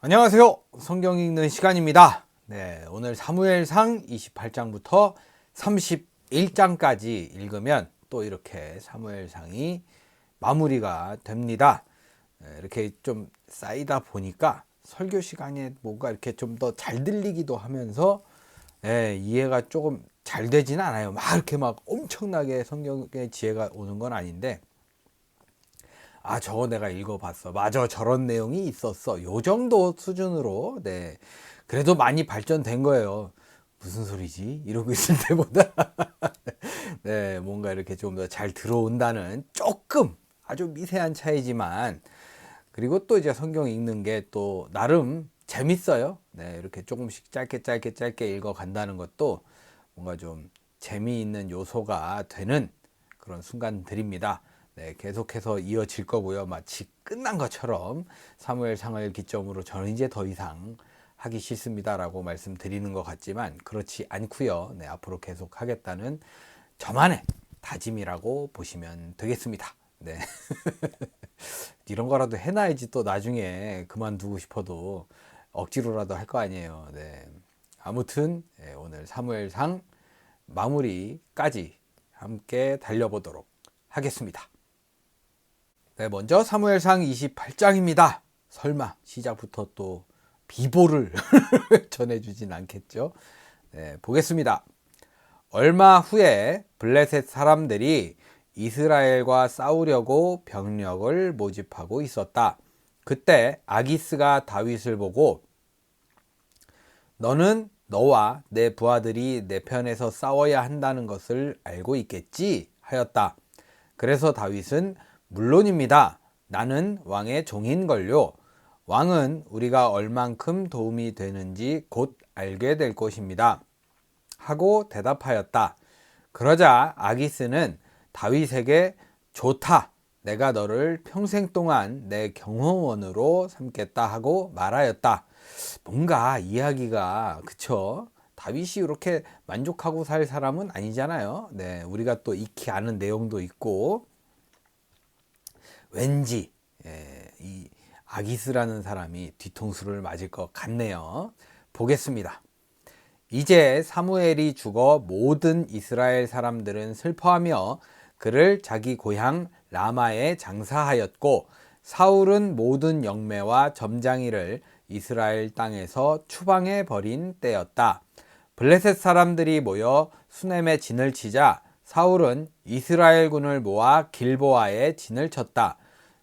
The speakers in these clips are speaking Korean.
안녕하세요. 성경 읽는 시간입니다. 네, 오늘 사무엘상 28장부터 31장까지 읽으면 또 이렇게 사무엘상이 마무리가 됩니다. 이렇게 좀 쌓이다 보니까 설교 시간에 뭔가 이렇게 좀 더 잘 들리기도 하면서 이해가 조금 잘 되지는 않아요. 막 이렇게 막 엄청나게 성경의 지혜가 오는 건 아닌데, 아, 저거 내가 읽어봤어. 맞아, 저런 내용이 있었어. 요 정도 수준으로, 그래도 많이 발전된 거예요. 무슨 소리지? 이러고 있을 때보다, 뭔가 이렇게 좀 더 잘 들어온다는 조금, 아주 미세한 차이지만, 그리고 또 이제 성경 읽는 게 또 나름 재밌어요. 이렇게 조금씩 짧게 읽어 간다는 것도 뭔가 좀 재미있는 요소가 되는 그런 순간들입니다. 계속해서 이어질 거고요. 마치 끝난 것처럼 사무엘상을 기점으로 저는 이제 더 이상 하기 싫습니다라고 말씀드리는 것 같지만 그렇지 않고요. 앞으로 계속 하겠다는 저만의 다짐이라고 보시면 되겠습니다. 이런 거라도 해놔야지 또 나중에 그만두고 싶어도 억지로라도 할 거 아니에요. 아무튼 오늘 사무엘상 마무리까지 함께 달려보도록 하겠습니다. 먼저 사무엘상 28장입니다. 설마 시작부터 또 비보를 전해주진 않겠죠? 보겠습니다. 얼마 후에 블레셋 사람들이 이스라엘과 싸우려고 병력을 모집하고 있었다. 그때 아기스가 다윗을 보고 너는 너와 내 부하들이 내 편에서 싸워야 한다는 것을 알고 있겠지? 하였다. 그래서 다윗은 물론입니다. 나는 왕의 종인걸요. 왕은 우리가 얼만큼 도움이 되는지 곧 알게 될 것입니다. 하고 대답하였다. 그러자 아기스는 다윗에게 좋다. 내가 너를 평생 동안 내 경호원으로 삼겠다 하고 말하였다. 뭔가 이야기가 그쵸? 다윗이 이렇게 만족하고 살 사람은 아니잖아요. 우리가 또 익히 아는 내용도 있고 왠지 이 아기스라는 사람이 뒤통수를 맞을 것 같네요. 보겠습니다. 이제 사무엘이 죽어 모든 이스라엘 사람들은 슬퍼하며 그를 자기 고향 라마에 장사하였고 사울은 모든 영매와 점장이를 이스라엘 땅에서 추방해 버린 때였다. 블레셋 사람들이 모여 수넴에 진을 치자 사울은 이스라엘군을 모아 길보아에 진을 쳤다.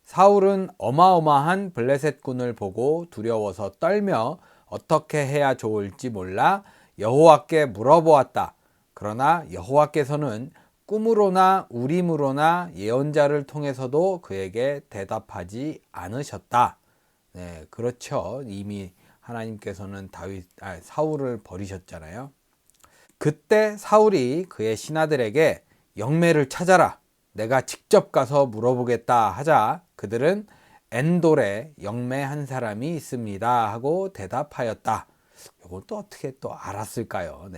사울은 어마어마한 블레셋 군을 보고 두려워서 떨며 어떻게 해야 좋을지 몰라 여호와께 물어보았다. 그러나 여호와께서는 꿈으로나 우림으로나 예언자를 통해서도 그에게 대답하지 않으셨다. 그렇죠. 이미 하나님께서는 사울을 버리셨잖아요. 그때 사울이 그의 신하들에게 영매를 찾아라. 내가 직접 가서 물어보겠다 하자 그들은 엔돌에 영매 한 사람이 있습니다 하고 대답하였다. 이건 또 어떻게 또 알았을까요?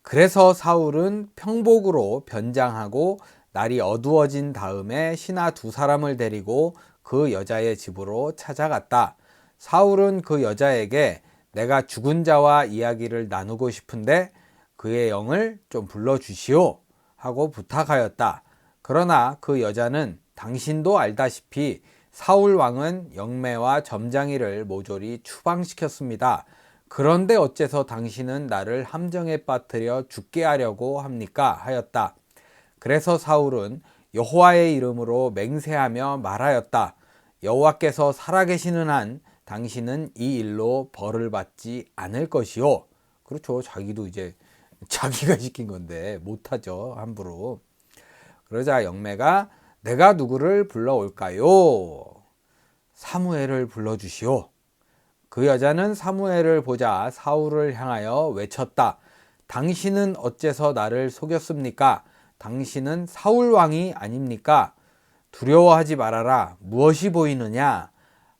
그래서 사울은 평복으로 변장하고 날이 어두워진 다음에 신하 두 사람을 데리고 그 여자의 집으로 찾아갔다. 사울은 그 여자에게 내가 죽은 자와 이야기를 나누고 싶은데 그의 영을 좀 불러주시오 하고 부탁하였다. 그러나 그 여자는 당신도 알다시피 사울 왕은 영매와 점장이를 모조리 추방시켰습니다. 그런데 어째서 당신은 나를 함정에 빠뜨려 죽게 하려고 합니까? 하였다. 그래서 사울은 여호와의 이름으로 맹세하며 말하였다. 여호와께서 살아계시는 한 당신은 이 일로 벌을 받지 않을 것이요. 그렇죠. 자기도 이제 자기가 시킨 건데 못하죠. 함부로. 그러자 영매가 내가 누구를 불러올까요? 사무엘을 불러주시오. 그 여자는 사무엘을 보자 사울을 향하여 외쳤다. 당신은 어째서 나를 속였습니까? 당신은 사울 왕이 아닙니까? 두려워하지 말아라. 무엇이 보이느냐?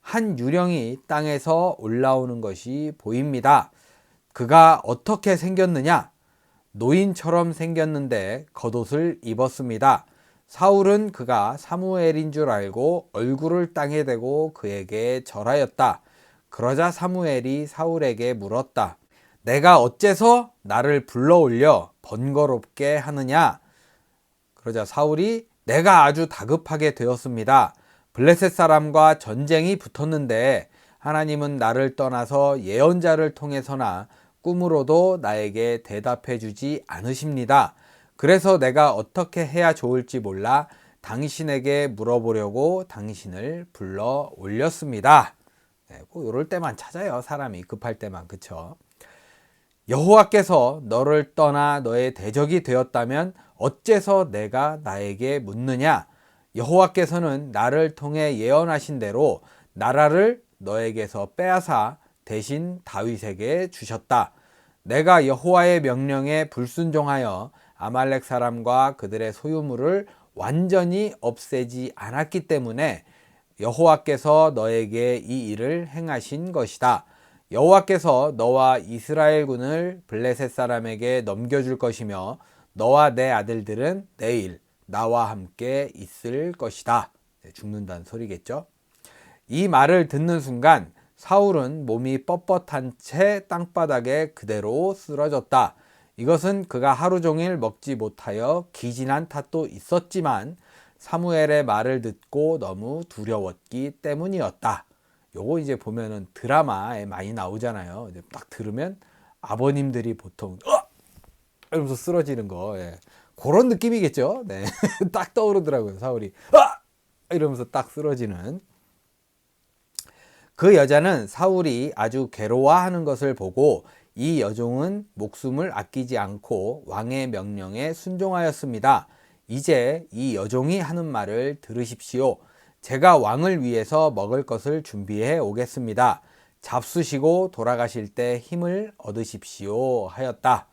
한 유령이 땅에서 올라오는 것이 보입니다. 그가 어떻게 생겼느냐? 노인처럼 생겼는데 겉옷을 입었습니다. 사울은 그가 사무엘인 줄 알고 얼굴을 땅에 대고 그에게 절하였다. 그러자 사무엘이 사울에게 물었다. 내가 어째서 나를 불러올려 번거롭게 하느냐? 그러자 사울이 내가 아주 다급하게 되었습니다. 블레셋 사람과 전쟁이 붙었는데 하나님은 나를 떠나서 예언자를 통해서나 꿈으로도 나에게 대답해 주지 않으십니다. 그래서 내가 어떻게 해야 좋을지 몰라 당신에게 물어보려고 당신을 불러 올렸습니다. 네, 꼭 이럴 때만 찾아요. 사람이 급할 때만. 그쵸? 여호와께서 너를 떠나 너의 대적이 되었다면 어째서 내가 나에게 묻느냐? 여호와께서는 나를 통해 예언하신 대로 나라를 너에게서 빼앗아 대신 다윗에게 주셨다. 내가 여호와의 명령에 불순종하여 아말렉 사람과 그들의 소유물을 완전히 없애지 않았기 때문에 여호와께서 너에게 이 일을 행하신 것이다. 여호와께서 너와 이스라엘 군을 블레셋 사람에게 넘겨줄 것이며 너와 내 아들들은 내일 나와 함께 있을 것이다. 죽는다는 소리겠죠. 이 말을 듣는 순간 사울은 몸이 뻣뻣한 채 땅바닥에 그대로 쓰러졌다. 이것은 그가 하루 종일 먹지 못하여 기진한 탓도 있었지만 사무엘의 말을 듣고 너무 두려웠기 때문이었다. 요거 이제 보면은 드라마에 많이 나오잖아요. 이제 딱 들으면 아버님들이 보통 이러면서 쓰러지는 거, 예. 그런 느낌이겠죠. 네. 딱 떠오르더라고요. 사울이 이러면서 딱 쓰러지는. 그 여자는 사울이 아주 괴로워하는 것을 보고 이 여종은 목숨을 아끼지 않고 왕의 명령에 순종하였습니다. 이제 이 여종이 하는 말을 들으십시오. 제가 왕을 위해서 먹을 것을 준비해 오겠습니다. 잡수시고 돌아가실 때 힘을 얻으십시오 하였다.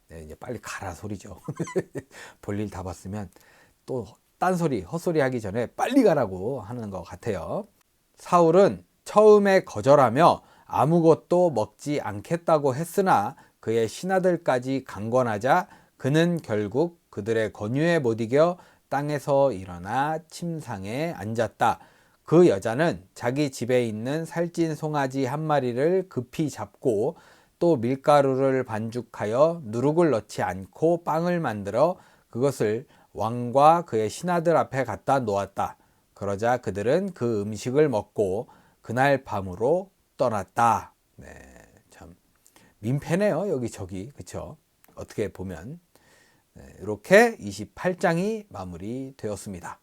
네, 이제 빨리 가라 소리죠. 볼일 다 봤으면 또 딴소리, 헛소리 하기 전에 빨리 가라고 하는 것 같아요. 사울은 처음에 거절하며 아무것도 먹지 않겠다고 했으나 그의 신하들까지 강권하자 그는 결국 그들의 권유에 못 이겨 땅에서 일어나 침상에 앉았다. 그 여자는 자기 집에 있는 살찐 송아지 한 마리를 급히 잡고 또 밀가루를 반죽하여 누룩을 넣지 않고 빵을 만들어 그것을 왕과 그의 신하들 앞에 갖다 놓았다. 그러자 그들은 그 음식을 먹고 그날 밤으로 떠났다. 네, 참 민폐네요. 여기저기. 그쵸? 어떻게 보면. 네, 이렇게 28장이 마무리되었습니다.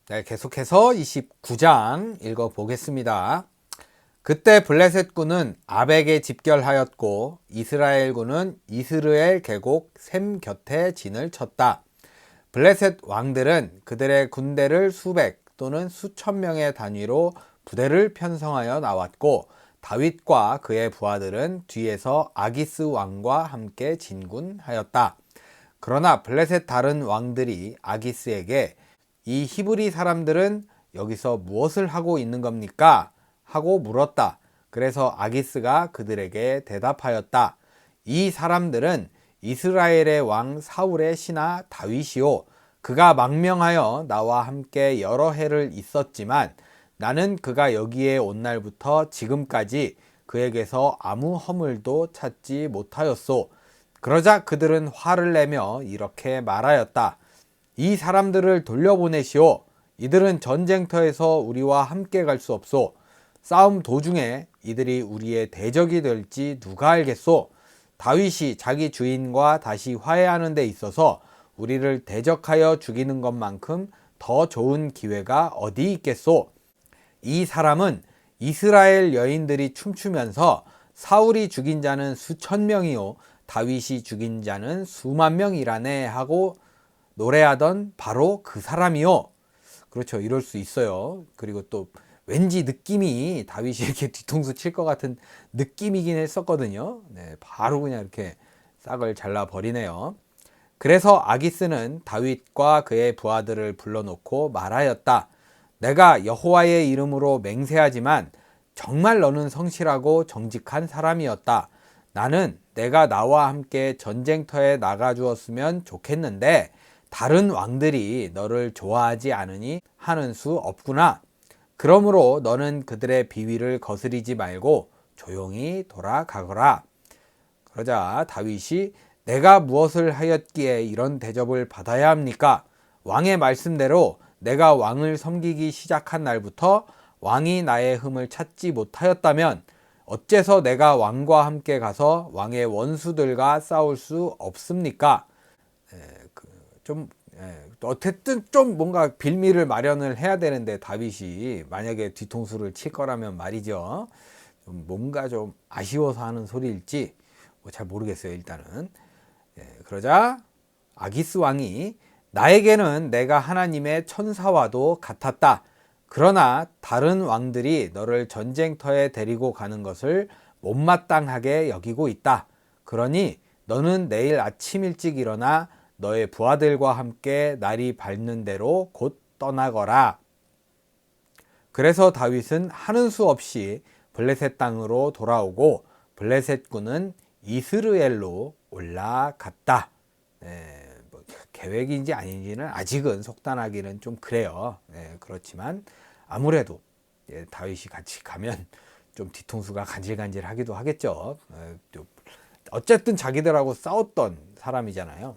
네, 계속해서 29장 읽어보겠습니다. 그때 블레셋 군은 아벡에 집결하였고 이스라엘 군은 이스르엘 계곡 샘 곁에 진을 쳤다. 블레셋 왕들은 그들의 군대를 수백 또는 수천 명의 단위로 부대를 편성하여 나왔고 다윗과 그의 부하들은 뒤에서 아기스 왕과 함께 진군하였다. 그러나 블레셋 다른 왕들이 아기스에게 이 히브리 사람들은 여기서 무엇을 하고 있는 겁니까? 하고 물었다. 그래서 아기스가 그들에게 대답하였다. 이 사람들은 이스라엘의 왕 사울의 신하 다윗이요. 그가 망명하여 나와 함께 여러 해를 있었지만 나는 그가 여기에 온 날부터 지금까지 그에게서 아무 허물도 찾지 못하였소. 그러자 그들은 화를 내며 이렇게 말하였다. 이 사람들을 돌려보내시오. 이들은 전쟁터에서 우리와 함께 갈 수 없소. 싸움 도중에 이들이 우리의 대적이 될지 누가 알겠소. 다윗이 자기 주인과 다시 화해하는 데 있어서 우리를 대적하여 죽이는 것만큼 더 좋은 기회가 어디 있겠소. 이 사람은 이스라엘 여인들이 춤추면서 사울이 죽인 자는 수천 명이요 다윗이 죽인 자는 수만 명이라네 하고 노래하던 바로 그 사람이요. 그렇죠. 이럴 수 있어요. 그리고 또 왠지 느낌이 다윗이 이렇게 뒤통수 칠 것 같은 느낌이긴 했었거든요. 네, 바로 그냥 이렇게 싹을 잘라버리네요. 그래서 아기스는 다윗과 그의 부하들을 불러놓고 말하였다. 내가 여호와의 이름으로 맹세하지만 정말 너는 성실하고 정직한 사람이었다. 나는 내가 나와 함께 전쟁터에 나가 주었으면 좋겠는데 다른 왕들이 너를 좋아하지 않으니 하는 수 없구나. 그러므로 너는 그들의 비위를 거스리지 말고 조용히 돌아가거라. 그러자 다윗이 내가 무엇을 하였기에 이런 대접을 받아야 합니까? 왕의 말씀대로 내가 왕을 섬기기 시작한 날부터 왕이 나의 흠을 찾지 못하였다면 어째서 내가 왕과 함께 가서 왕의 원수들과 싸울 수 없습니까? 좀 어쨌든 좀 뭔가 빌미를 마련을 해야 되는데 다윗이 만약에 뒤통수를 칠 거라면 말이죠. 좀 뭔가 좀 아쉬워서 하는 소리일지 뭐 잘 모르겠어요. 일단은 그러자 아기스 왕이 나에게는 내가 하나님의 천사와도 같았다. 그러나 다른 왕들이 너를 전쟁터에 데리고 가는 것을 못마땅하게 여기고 있다. 그러니 너는 내일 아침 일찍 일어나 너의 부하들과 함께 날이 밝는 대로 곧 떠나거라. 그래서 다윗은 하는 수 없이 블레셋 땅으로 돌아오고 블레셋 군은 이스르엘로 올라갔다. 뭐 계획인지 아닌지는 아직은 속단하기는 좀 그래요. 그렇지만 아무래도 다윗이 같이 가면 좀 뒤통수가 간질간질하기도 하겠죠. 어쨌든 자기들하고 싸웠던 사람이잖아요.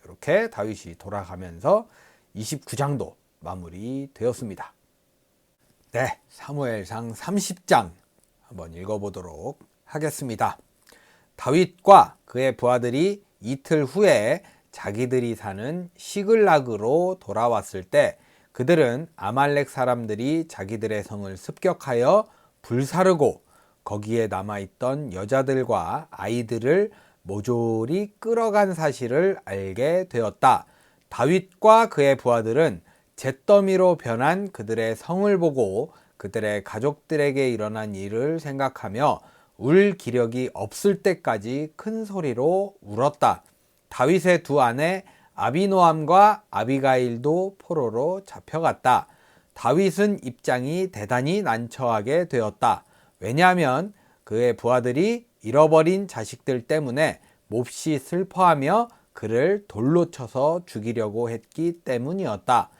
이렇게 다윗이 돌아가면서 29장도 마무리되었습니다. 네, 사무엘상 30장 한번 읽어보도록 하겠습니다. 다윗과 그의 부하들이 이틀 후에 자기들이 사는 시글락으로 돌아왔을 때 그들은 아말렉 사람들이 자기들의 성을 습격하여 불사르고 거기에 남아있던 여자들과 아이들을 모조리 끌어간 사실을 알게 되었다. 다윗과 그의 부하들은 잿더미로 변한 그들의 성을 보고 그들의 가족들에게 일어난 일을 생각하며 울 기력이 없을 때까지 큰 소리로 울었다. 다윗의 두 아내 아비노함과 아비가일도 포로로 잡혀갔다. 다윗은 입장이 대단히 난처하게 되었다. 왜냐하면 그의 부하들이 잃어버린 자식들 때문에 몹시 슬퍼하며 그를 돌로 쳐서 죽이려고 했기 때문이었다.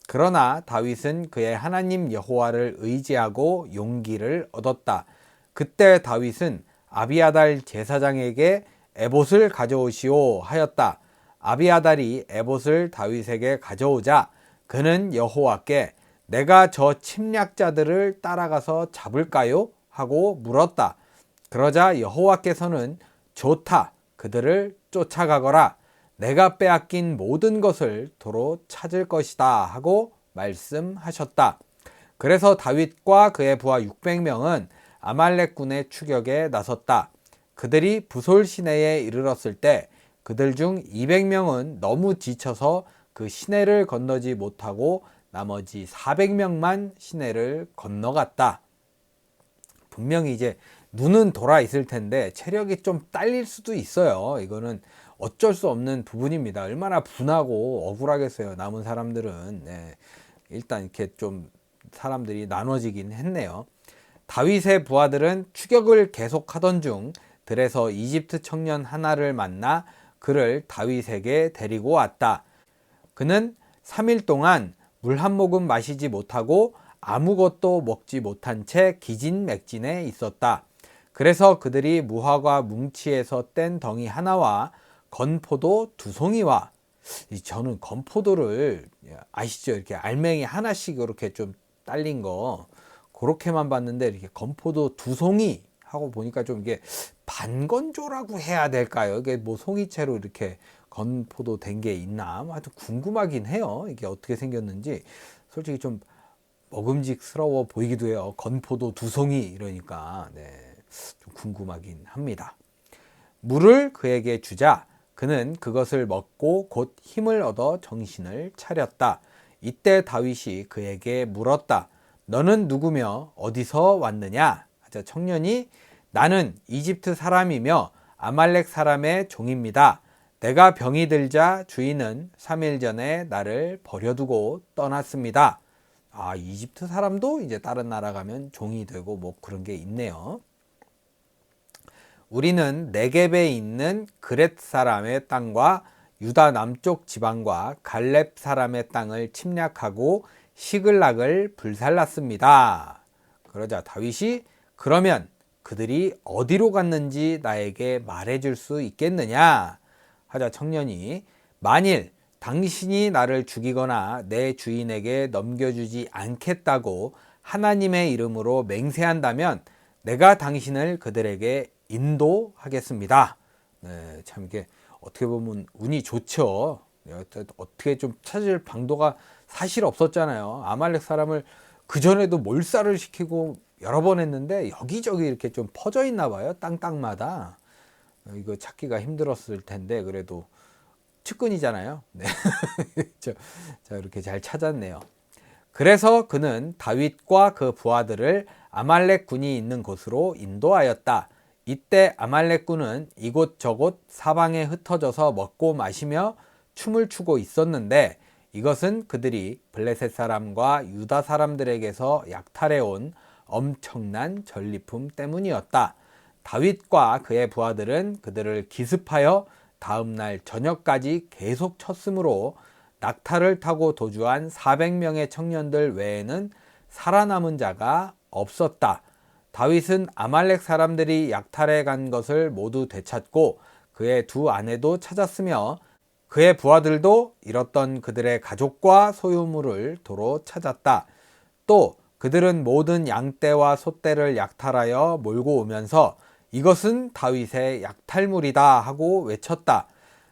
그러나 다윗은 그의 하나님 여호와를 의지하고 용기를 얻었다. 그때 다윗은 아비아달 제사장에게 에봇을 가져오시오 하였다. 아비아달이 에봇을 다윗에게 가져오자 그는 여호와께 내가 저 침략자들을 따라가서 잡을까요? 하고 물었다. 그러자 여호와께서는 좋다. 그들을 쫓아가거라. 내가 빼앗긴 모든 것을 도로 찾을 것이다 하고 말씀하셨다. 그래서 다윗과 그의 부하 600명은 아말렉군의 추격에 나섰다. 그들이 부솔 시내에 이르렀을 때 그들 중 200명은 너무 지쳐서 그 시내를 건너지 못하고 나머지 400명만 시내를 건너갔다. 분명히 이제 눈은 돌아 있을 텐데 체력이 좀 딸릴 수도 있어요. 이거는 어쩔 수 없는 부분입니다. 얼마나 분하고 억울하겠어요. 남은 사람들은. 일단 이렇게 좀 사람들이 나눠지긴 했네요. 다윗의 부하들은 추격을 계속하던 중 들에서 이집트 청년 하나를 만나 그를 다윗에게 데리고 왔다. 그는 3일 동안 물 한 모금 마시지 못하고 아무것도 먹지 못한 채 기진맥진해 있었다. 그래서 그들이 무화과 뭉치에서 뗀 덩이 하나와 건포도 2송이와 저는 건포도를 아시죠? 이렇게 알맹이 하나씩 이렇게 좀 딸린 거 그렇게만 봤는데 이렇게 건포도 2송이 하고 보니까 좀 이게 반건조라고 해야 될까요? 이게 뭐 송이채로 이렇게 건포도 된 게 있나? 하여튼 궁금하긴 해요. 이게 어떻게 생겼는지 솔직히 좀 먹음직스러워 보이기도 해요. 건포도 2송이 이러니까 좀 궁금하긴 합니다. 물을 그에게 주자 그는 그것을 먹고 곧 힘을 얻어 정신을 차렸다. 이때 다윗이 그에게 물었다. 너는 누구며 어디서 왔느냐? 청년이 나는 이집트 사람이며 아말렉 사람의 종입니다. 내가 병이 들자 주인은 3일 전에 나를 버려두고 떠났습니다. 이집트 사람도 이제 다른 나라 가면 종이 되고 뭐 그런 게 있네요. 우리는 네겝에 있는 그렛 사람의 땅과 유다 남쪽 지방과 갈렙 사람의 땅을 침략하고 시글락을 불살랐습니다. 그러자 다윗이 그러면 그들이 어디로 갔는지 나에게 말해줄 수 있겠느냐 하자 청년이 만일 당신이 나를 죽이거나 내 주인에게 넘겨주지 않겠다고 하나님의 이름으로 맹세한다면 내가 당신을 그들에게 인도하겠습니다. 네, 참 이게 어떻게 보면 운이 좋죠. 어떻게 좀 찾을 방도가 사실 없었잖아요. 아말렉 사람을 그전에도 몰살을 시키고 여러 번 했는데 여기저기 이렇게 좀 퍼져 있나 봐요. 땅마다. 이거 찾기가 힘들었을 텐데 그래도 측근이잖아요. 네. 자, 이렇게 잘 찾았네요. 그래서 그는 다윗과 그 부하들을 아말렉 군이 있는 곳으로 인도하였다. 이때 아말렉 군은 이곳저곳 사방에 흩어져서 먹고 마시며 춤을 추고 있었는데 이것은 그들이 블레셋 사람과 유다 사람들에게서 약탈해온 엄청난 전리품 때문이었다. 다윗과 그의 부하들은 그들을 기습하여 다음날 저녁까지 계속 쳤으므로 낙타를 타고 도주한 400명의 청년들 외에는 살아남은 자가 없었다. 다윗은 아말렉 사람들이 약탈해 간 것을 모두 되찾고 그의 두 아내도 찾았으며 그의 부하들도 잃었던 그들의 가족과 소유물을 도로 찾았다. 또 그들은 모든 양떼와 소떼를 약탈하여 몰고 오면서 이것은 다윗의 약탈물이다 하고 외쳤다.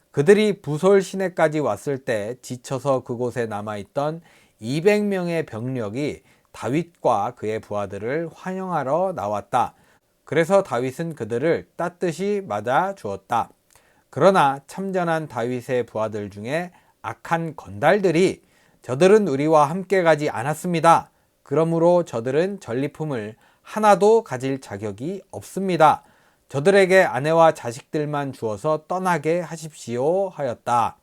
그들이 부솔 시내까지 왔을 때 지쳐서 그곳에 남아있던 200명의 병력이 다윗과 그의 부하들을 환영하러 나왔다. 그래서 다윗은 그들을 따뜻이 맞아 주었다. 그러나 참전한 다윗의 부하들 중에 악한 건달들이 저들은 우리와 함께 가지 않았습니다. 그러므로 저들은 전리품을 하나도 가질 자격이 없습니다. 저들에게 아내와 자식들만 주어서 떠나게 하십시오 하였다.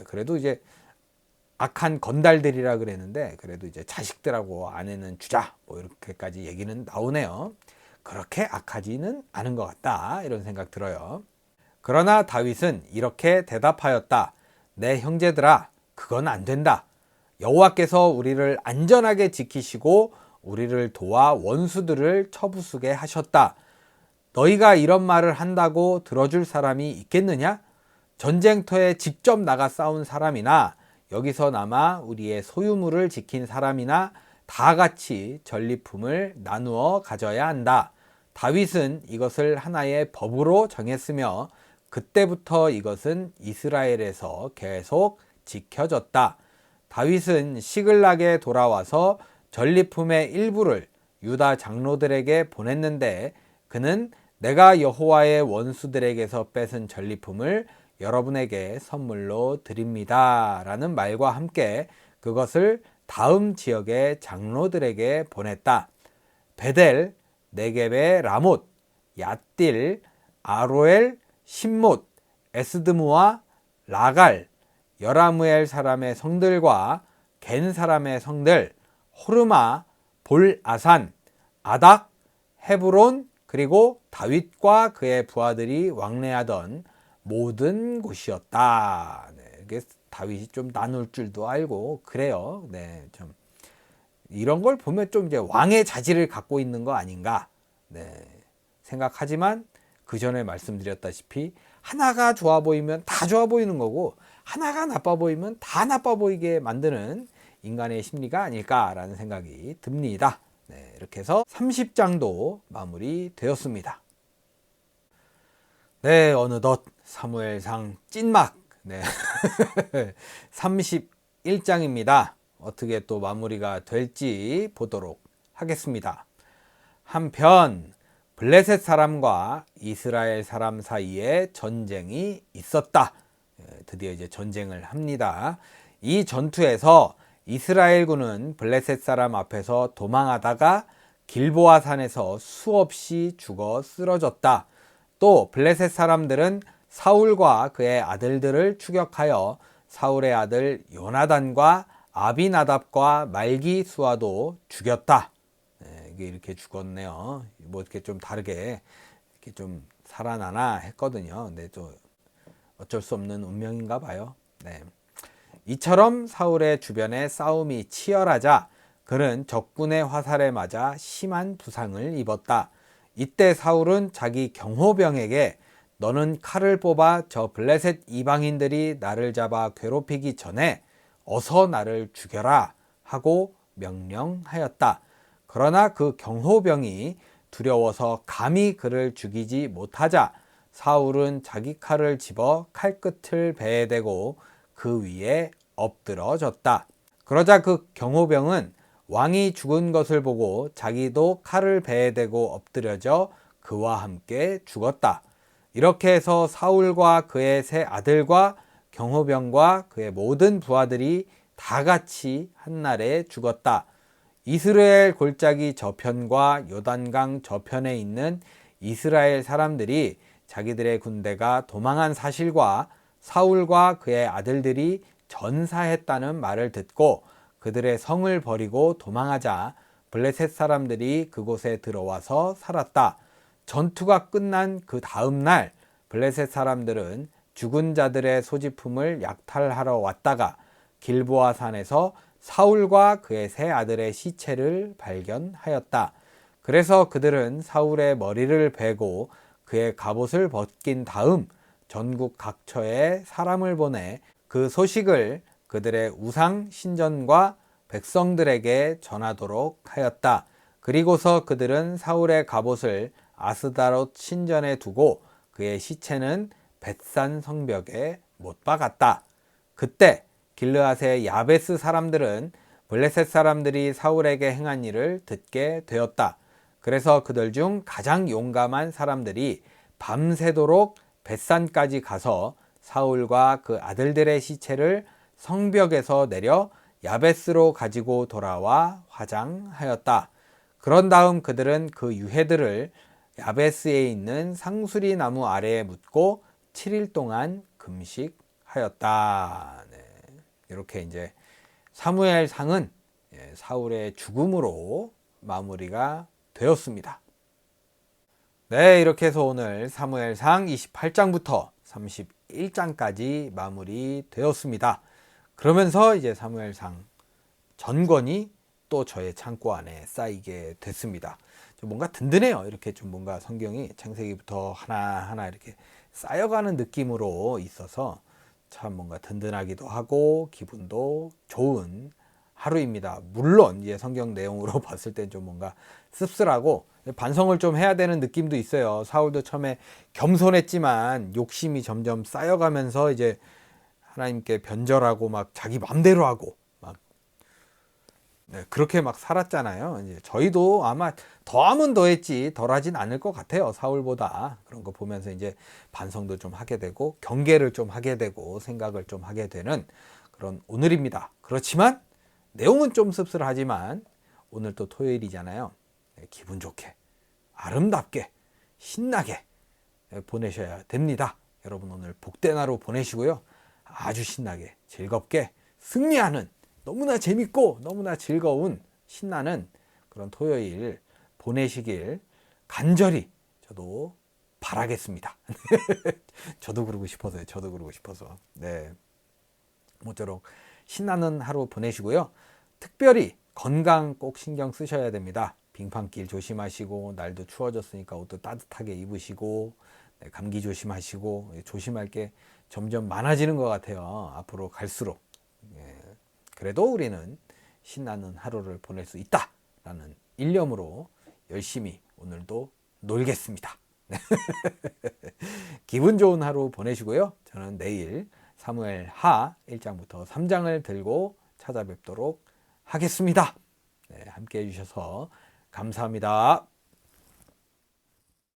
그래도 이제 악한 건달들이라 그랬는데 그래도 이제 자식들하고 아내는 주자 뭐 이렇게까지 얘기는 나오네요. 그렇게 악하지는 않은 것 같다 이런 생각 들어요. 그러나 다윗은 이렇게 대답하였다. 내 형제들아 그건 안 된다. 여호와께서 우리를 안전하게 지키시고 우리를 도와 원수들을 쳐부수게 하셨다. 너희가 이런 말을 한다고 들어줄 사람이 있겠느냐? 전쟁터에 직접 나가 싸운 사람이나 여기서 남아 우리의 소유물을 지킨 사람이나 다 같이 전리품을 나누어 가져야 한다. 다윗은 이것을 하나의 법으로 정했으며 그때부터 이것은 이스라엘에서 계속 지켜졌다. 다윗은 시글락에 돌아와서 전리품의 일부를 유다 장로들에게 보냈는데 그는 내가 여호와의 원수들에게서 뺏은 전리품을 여러분에게 선물로 드립니다 라는 말과 함께 그것을 다음 지역의 장로들에게 보냈다. 베델, 네겝의 라못, 얏딜, 아로엘, 신못, 에스드무와 라갈, 여라무엘 사람의 성들과 겐 사람의 성들, 호르마, 볼아산, 아닥, 헤브론 그리고 다윗과 그의 부하들이 왕래하던 모든 곳이었다. 네, 이게 다윗이 좀 나눌 줄도 알고 그래요. 네, 좀 이런 걸 보면 좀 이제 왕의 자질을 갖고 있는 거 아닌가 네, 생각하지만 그 전에 말씀드렸다시피 하나가 좋아 보이면 다 좋아 보이는 거고 하나가 나빠 보이면 다 나빠 보이게 만드는 인간의 심리가 아닐까라는 생각이 듭니다. 네, 이렇게 해서 30장도 마무리되었습니다. 네, 어느덧 사무엘상 찐막 네. 31장입니다. 어떻게 또 마무리가 될지 보도록 하겠습니다. 한편 블레셋 사람과 이스라엘 사람 사이에 전쟁이 있었다. 드디어 이제 전쟁을 합니다. 이 전투에서 이스라엘군은 블레셋 사람 앞에서 도망하다가 길보아 산에서 수없이 죽어 쓰러졌다. 또 블레셋 사람들은 사울과 그의 아들들을 추격하여 사울의 아들 요나단과 아비나답과 말기수아도 죽였다. 네, 이게 이렇게 죽었네요. 뭐 이렇게 좀 다르게 이렇게 좀 살아나나 했거든요. 근데 또 어쩔 수 없는 운명인가 봐요. 네. 이처럼 사울의 주변에 싸움이 치열하자 그는 적군의 화살에 맞아 심한 부상을 입었다. 이때 사울은 자기 경호병에게 너는 칼을 뽑아 저 블레셋 이방인들이 나를 잡아 괴롭히기 전에 어서 나를 죽여라 하고 명령하였다. 그러나 그 경호병이 두려워서 감히 그를 죽이지 못하자 사울은 자기 칼을 집어 칼끝을 배에 대고 그 위에 엎드러졌다. 그러자 그 경호병은 왕이 죽은 것을 보고 자기도 칼을 배에 대고 엎드려져 그와 함께 죽었다. 이렇게 해서 사울과 그의 세 아들과 경호병과 그의 모든 부하들이 다 같이 한날에 죽었다. 이스라엘 골짜기 저편과 요단강 저편에 있는 이스라엘 사람들이 자기들의 군대가 도망한 사실과 사울과 그의 아들들이 전사했다는 말을 듣고 그들의 성을 버리고 도망하자 블레셋 사람들이 그곳에 들어와서 살았다. 전투가 끝난 그 다음 날 블레셋 사람들은 죽은 자들의 소지품을 약탈하러 왔다가 길보아 산에서 사울과 그의 세 아들의 시체를 발견하였다. 그래서 그들은 사울의 머리를 베고 그의 갑옷을 벗긴 다음 전국 각처에 사람을 보내 그 소식을 그들의 우상 신전과 백성들에게 전하도록 하였다. 그리고서 그들은 사울의 갑옷을 아스다롯 신전에 두고 그의 시체는 벳산 성벽에 못 박았다. 그때 길르앗의 야베스 사람들은 블레셋 사람들이 사울에게 행한 일을 듣게 되었다. 그래서 그들 중 가장 용감한 사람들이 밤새도록 벳산까지 가서 사울과 그 아들들의 시체를 성벽에서 내려 야베스로 가지고 돌아와 화장하였다. 그런 다음 그들은 그 유해들을 야베스에 있는 상수리 나무 아래에 묻고 7일 동안 금식하였다. 네. 이렇게 이제 사무엘상은 사울의 죽음으로 마무리가 되었습니다. 네, 이렇게 해서 오늘 사무엘상 28장부터 31장까지 마무리되었습니다. 그러면서 이제 사무엘상 전권이 또 저의 창고 안에 쌓이게 됐습니다. 좀 뭔가 든든해요. 이렇게 좀 뭔가 성경이 창세기부터 하나하나 이렇게 쌓여가는 느낌으로 있어서 참 뭔가 든든하기도 하고 기분도 좋은 하루입니다. 물론 이제 성경 내용으로 봤을 땐 좀 뭔가 씁쓸하고 반성을 좀 해야 되는 느낌도 있어요. 사울도 처음에 겸손했지만 욕심이 점점 쌓여가면서 이제 하나님께 변절하고 막 자기 맘대로 하고 막 그렇게 막 살았잖아요. 이제 저희도 아마 더하면 더했지 덜하진 않을 것 같아요. 사울보다. 그런 거 보면서 이제 반성도 좀 하게 되고 경계를 좀 하게 되고 생각을 좀 하게 되는 그런 오늘입니다. 그렇지만 내용은 좀 씁쓸하지만 오늘 또 토요일이잖아요. 기분 좋게 아름답게 신나게 보내셔야 됩니다. 여러분 오늘 복된 하루 보내시고요. 아주 신나게 즐겁게 승리하는 너무나 재밌고 너무나 즐거운 신나는 그런 토요일 보내시길 간절히 저도 바라겠습니다. 저도 그러고 싶어서요. 저도 그러고 싶어서. 네. 모쪼록 신나는 하루 보내시고요. 특별히 건강 꼭 신경 쓰셔야 됩니다. 빙판길 조심하시고 날도 추워졌으니까 옷도 따뜻하게 입으시고 감기 조심하시고 조심할 게 점점 많아지는 것 같아요. 앞으로 갈수록. 그래도 우리는 신나는 하루를 보낼 수 있다라는 일념으로 열심히 오늘도 놀겠습니다. 기분 좋은 하루 보내시고요. 저는 내일 사무엘하 1장부터 3장을 들고 찾아뵙도록 하겠습니다. 함께 해주셔서 감사합니다.